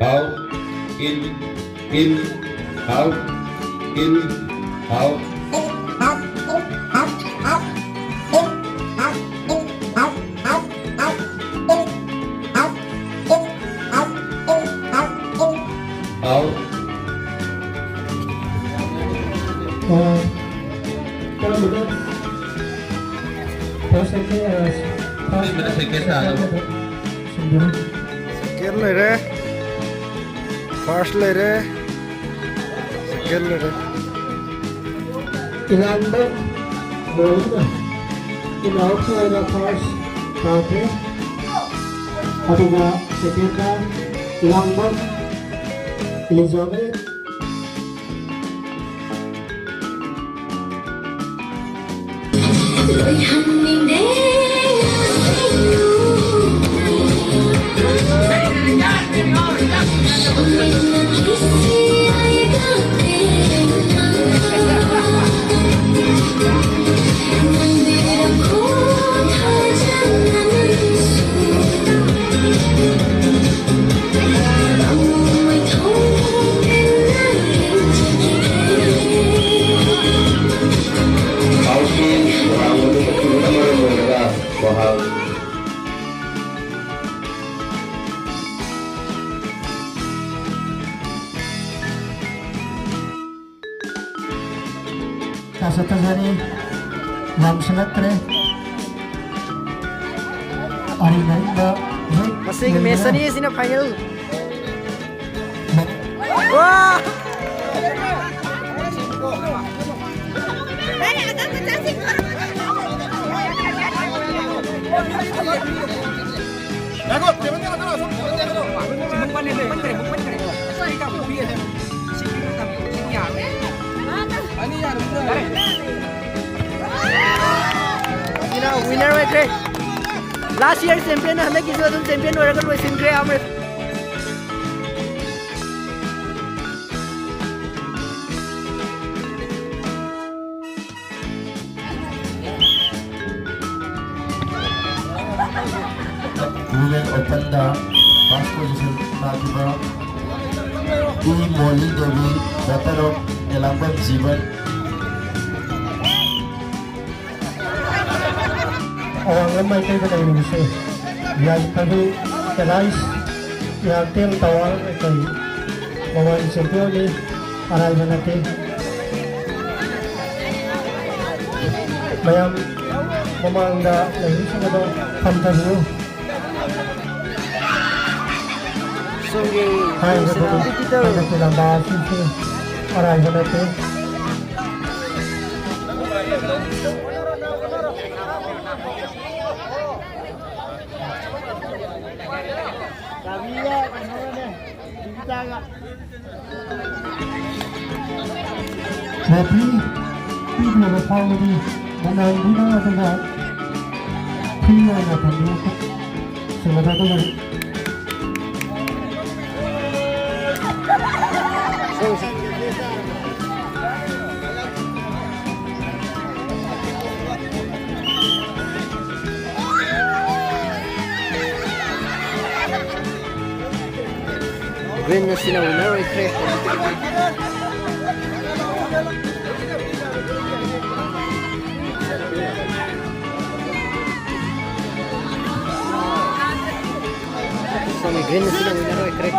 out, in, out, in, out. Out. Kalau begitu, Second ले रहे first ले रहे second ले रहे inanda boleh, inautu ada first, tapi ada second kan, inanda, Elizabeth. Kasata jani nam senatre ari narinda masih Messi ni sini final wah winner right there. Last year champion handa kisu adum champion horaga loi singre amre women open the first position Nagiba Molly Devi daughter of Elambam Jivan. Orang ramai kaya pada Indonesia. Yang tadi kelais, yang tim tawar kaya bawa champion ni aral banate. Mayam memangga lagi sana tu pantai. sungi Hai betul. kita Kita bahas itu aral banate. Tapi, ini lepas ini, mana ini ada tak? Pria yang tadi, sebenarnya tu lagi. Green na sila winner right there. So may green na sila winner right there.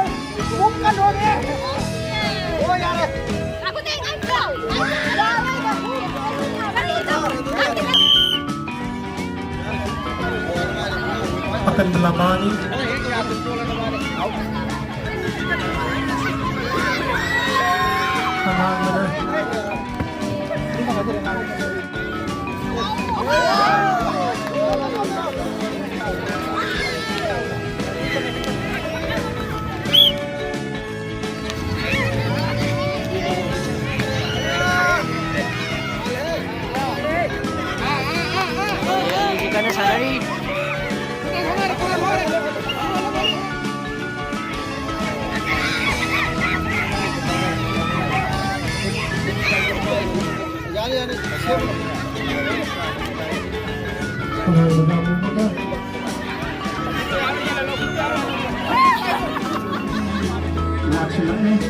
Akan melamani. Tenang benar. Bukan na salary. anak sila eh.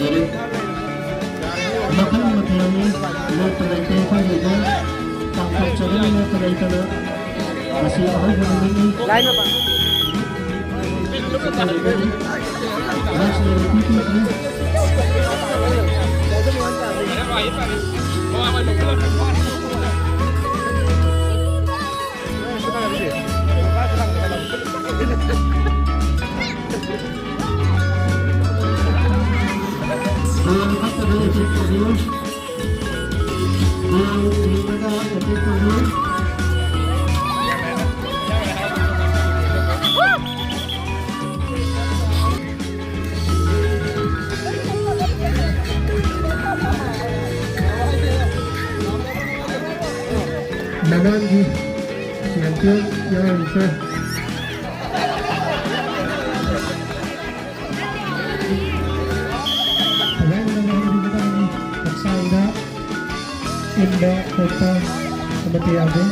Jadi Bakal matayangin na tagaytay pa nito. Tangkad sa rin na tagaytay na. Kasi ako ganun Lain apa? Naman di champion yang itu. Kalian naman hindi kita magsayda inda kota seperti apa?